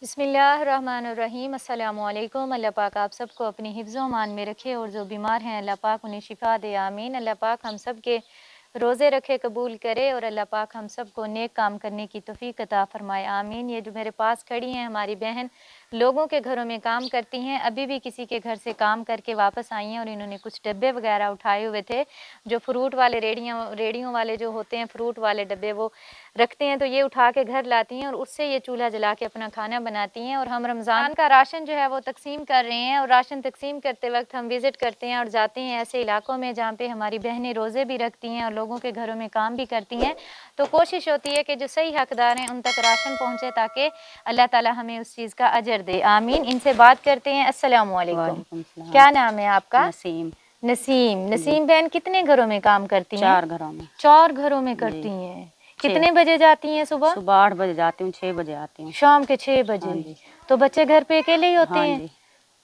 बिस्मिल्लाहिर्रहमानिर्रहीम। अस्सलामुअलैकुम। अल्लाह पाक आप सबको अपनी हिफ्ज़-ओ मान में रखे और जो बीमार हैं अल्लाह पाक उन्हें शिफा दे, आमीन। अल्लाह पाक हम सब के रोज़े रखे कबूल करे और अल्लाह पाक हम सब को नेक काम करने की तौफीक अता फरमाए, आमीन। ये जो मेरे पास खड़ी हैं हमारी बहन लोगों के घरों में काम करती हैं, अभी भी किसी के घर से काम करके वापस आई हैं और इन्होंने कुछ डब्बे वगैरह उठाए हुए थे, जो फ्रूट वाले रेडियों वाले जो होते हैं, फ्रूट वाले डब्बे वो रखते हैं, तो ये उठा के घर लाती हैं और उससे ये चूल्हा जला के अपना खाना बनाती हैं। और हम रमज़ान का राशन जो है वो तकसीम कर रहे हैं और राशन तकसीम करते वक्त हम विज़िट करते हैं और जाते हैं ऐसे इलाकों में जहाँ पे हमारी बहनें रोज़े भी रखती हैं और लोगों के घरों में काम भी करती हैं। तो कोशिश होती है कि जो सही हकदार हैं उन तक राशन पहुँचे ताकि अल्लाह ताला हमें उस चीज़ का अजर दे, आमीन। इनसे बात करते हैं। अस्सलामु अलैकुम। क्या नाम है आपका? नसीम। नसीम बहन कितने घरों में काम करती हैं? 4 घरों में। 4 घरों में करती हैं। कितने बजे जाती हैं? सुबह 8 बजे जाती हूँ, 6 बजे आती हूँ। शाम के 6 बजे। हाँ, तो बच्चे घर पे अकेले ही होते हाँ हैं? जी।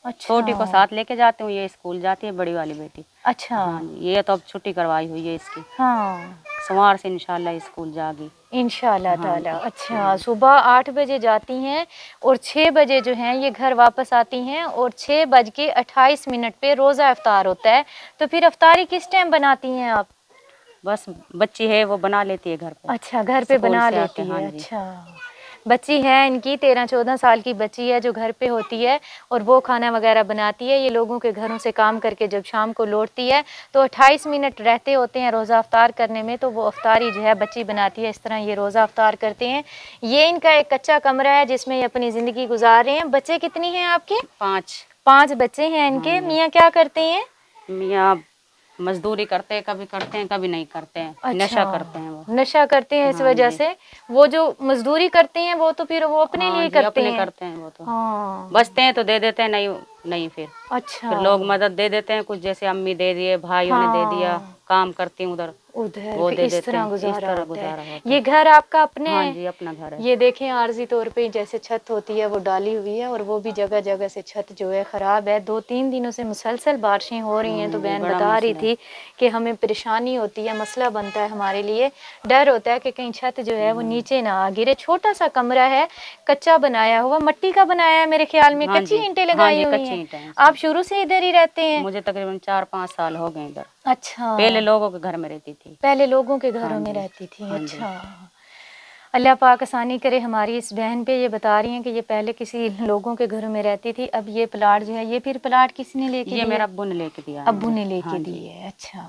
अच्छा। छोटी को साथ लेके जाती हूँ, ये स्कूल जाती है, बड़ी वाली बेटी। अच्छा। हाँ जी, ये तो अब छुट्टी करवाई हुई है इसकी। हाँ, सोमवार से इंशाल्लाह स्कूल जागी इंशाल्लाह ताला। हाँ। अच्छा, सुबह 8 बजे जाती हैं और 6 बजे जो हैं ये घर वापस आती हैं और 6:28 पे रोज़ा इफ्तार होता है। तो फिर इफ्तारी किस टाइम बनाती हैं आप? बस बच्ची है वो बना लेती है घर पे। अच्छा, घर पे बना लेती है। हाँ जी। अच्छा, बच्ची है इनकी 13-14 साल की बच्ची है जो घर पे होती है और वो खाना वगैरह बनाती है। ये लोगों के घरों से काम करके जब शाम को लौटती है तो 28 मिनट रहते होते हैं रोज़ा अफ्तार करने में, तो वो अफ्तारी जो है बच्ची बनाती है। इस तरह ये रोज़ा अफ्तार करते हैं। ये इनका एक कच्चा कमरा है जिसमें ये अपनी ज़िंदगी गुजार रहे हैं। बच्चे कितनी हैं आपके? 5 बच्चे हैं इनके। मियाँ क्या करते हैं? मियाँ मजदूरी करते हैं, कभी नहीं करते हैं। अच्छा, नशा करते हैं वो। नशा करते हैं। इस वजह से वो जो मजदूरी करते हैं वो तो फिर वो अपने लिए करते हैं। करते हैं वो तो। हाँ, बचते हैं तो दे देते हैं, नहीं फिर अच्छा। फिर लोग मदद दे देते हैं कुछ, जैसे अम्मी दे दिए, भाइयों ने दे दिया, काम करती हूँ उधर वो फिर दे इस देते तरह हैं। इस गुजारा तरह होता गुजारा है। होता ये है। घर आपका अपने हाँ है? जी, अपना घर है। ये देखें आर्जी तौर पे जैसे छत होती है वो डाली हुई है और वो भी जगह जगह से छत जो है ख़राब है। 2-3 दिनों से मुसलसल बारिशें हो रही हैं, तो बहन बड़ा बता रही मसला थी कि हमें परेशानी होती है, मसला बनता है हमारे लिए। डर होता है कि कहीं छत जो है वो नीचे ना आ गिरे। छोटा सा कमरा है, कच्चा बनाया हुआ, मिट्टी का बनाया है मेरे ख्याल में। हाँ कच्ची जी, ईंटें हाँ लगाई जी, हुई कच्ची हैं। ईंटें हैं आप इसमें। शुरू से इधर ही रहते हैं? मुझे तकरीबन 4-5 साल हो गए इधर। अच्छा, पहले लोगों के घर में रहती थी। पहले लोगों के हाँ घरों में जी, रहती थी। हाँ जी। अच्छा, अल्लाह पाक आसानी करे हमारी इस बहन पे। ये बता रही हैं कि ये पहले किसी लोगों के घरों में रहती थी, अब ये प्लाट जो है, ये फिर प्लाट किसने लेके ये दिया? मेरा अब्बू ने लेके दिया है अब्बू मुझे। ने लेके हाँ दी जी। है। अच्छा,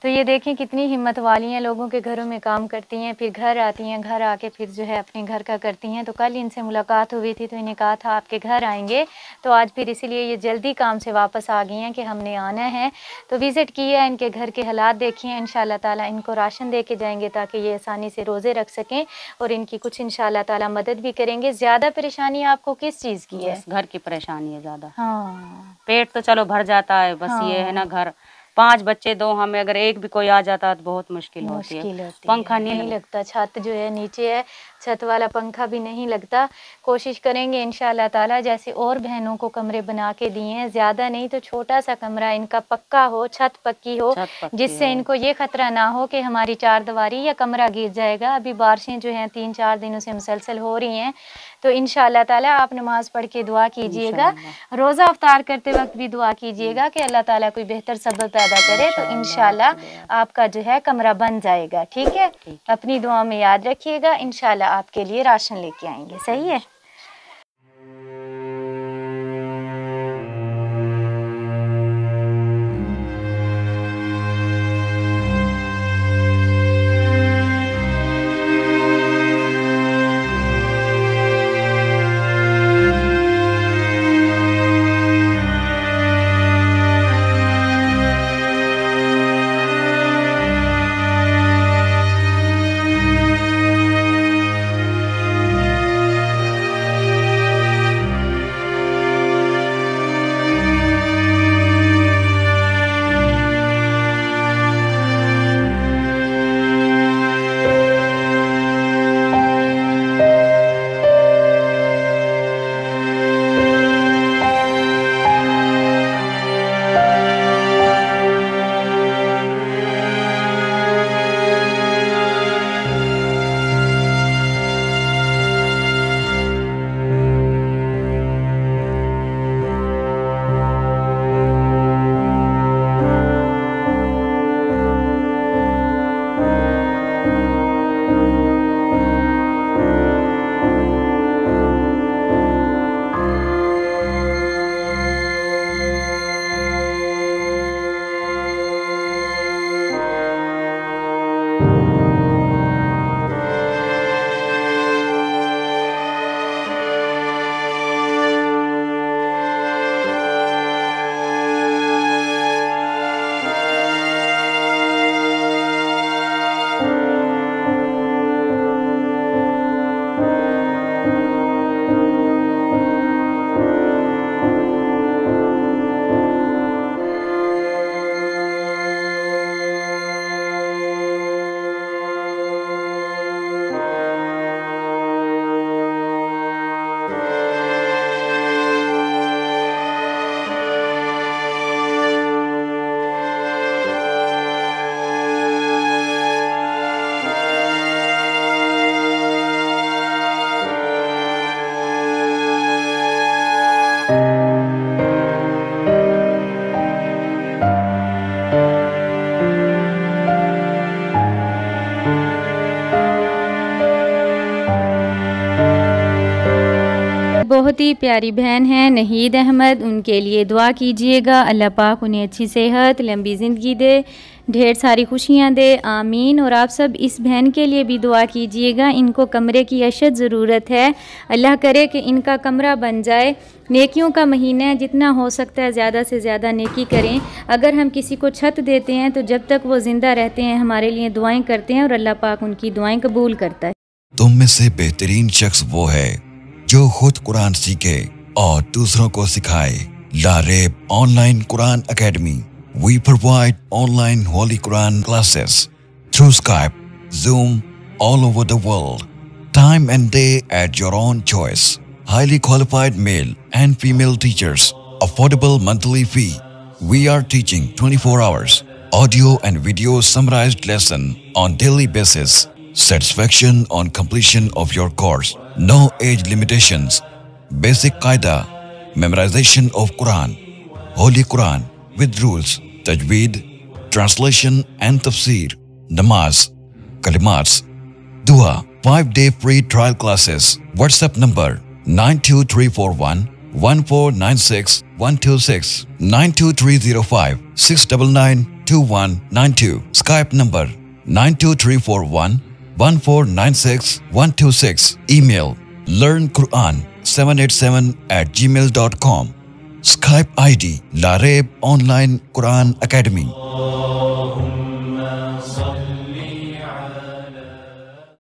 तो ये देखें कितनी हिम्मत वाली हैं, लोगों के घरों में काम करती हैं, फिर घर आती हैं, घर आके फिर जो है अपने घर का करती हैं। तो कल इनसे मुलाकात हुई थी तो इन्हें कहा था आपके घर आएंगे, तो आज फिर इसीलिए ये जल्दी काम से वापस आ गई हैं कि हमने आना है। तो विज़िट किया, इनके घर के हालात देखे हैं। इंशाल्लाह ताला इनको राशन दे के जाएंगे ताकि ये आसानी से रोज़े रख सकें और इनकी कुछ इंशाल्लाह ताला मदद भी करेंगे। ज़्यादा परेशानी आपको किस चीज़ की है? बस घर की परेशानी है ज़्यादा। हाँ, पेट तो चलो भर जाता है, बस ये है ना, हाँ, घर 5 बच्चे 2 हमें, अगर एक भी कोई आ जाता तो बहुत मुश्किल होती है। मुश्किल होती पंखा है, नहीं लगता। छत जो है नीचे है, छत वाला पंखा भी नहीं लगता। कोशिश करेंगे इंशाल्लाह ताला जैसे और बहनों को कमरे बना के दिए हैं, ज़्यादा नहीं तो छोटा सा कमरा इनका पक्का हो, छत पक्की हो, छत पक्की जिससे हो। इनको ये खतरा ना हो कि हमारी चारदीवारी या कमरा गिर जाएगा। अभी बारिशें जो हैं 3-4 दिनों से मुसलसल हो रही हैं, तो इंशाल्लाह ताला आप नमाज़ पढ़ के दुआ कीजिएगा, रोज़ा अफ्तार करते वक्त भी दुआ कीजिएगा कि अल्लाह ताला कोई बेहतर सबब पैदा करे, तो इंशाल्लाह आपका जो है कमरा बन जाएगा। ठीक है, अपनी दुआ में याद रखिएगा। इंशाल्लाह आपके लिए राशन लेके आएंगे। सही है। बहुत ही प्यारी बहन है नहीद अहमद, उनके लिए दुआ कीजिएगा। अल्लाह पाक उन्हें अच्छी सेहत, लंबी ज़िंदगी दे, ढेर सारी खुशियाँ दे, आमीन। और आप सब इस बहन के लिए भी दुआ कीजिएगा। इनको कमरे की अशद ज़रूरत है। अल्लाह करे कि इनका कमरा बन जाए। नेकियों का महीना है, जितना हो सकता है ज़्यादा से ज़्यादा नेकी करें। अगर हम किसी को छत देते हैं तो जब तक वो ज़िंदा रहते हैं हमारे लिए दुआएं करते हैं और अल्लाह पाक उनकी दुआएं कबूल करता है। तुम में से बेहतरीन शख्स वो है जो खुद कुरान सीखे और दूसरों को सिखाए। Lareb online Quran academy. We provide online Holy Quran classes through Skype, Zoom, all over the world. Time and day at your own choice. Highly qualified male and female teachers. Affordable monthly fee. We are teaching 24 hours. Audio and video summarized lesson on daily basis. Satisfaction on completion of your course. No age limitations. Basic Qaida. Memorization of Quran. Holy Quran with rules. Tajweed, translation and tafsir, namaz, kalimats, dua, 5-day free trial classes. WhatsApp number 92341 1496 126 92305 699 2192. Skype number 92341 1496 126. Email learnquran787@gmail.com. Skype ID Lareeb Online Quran Academy.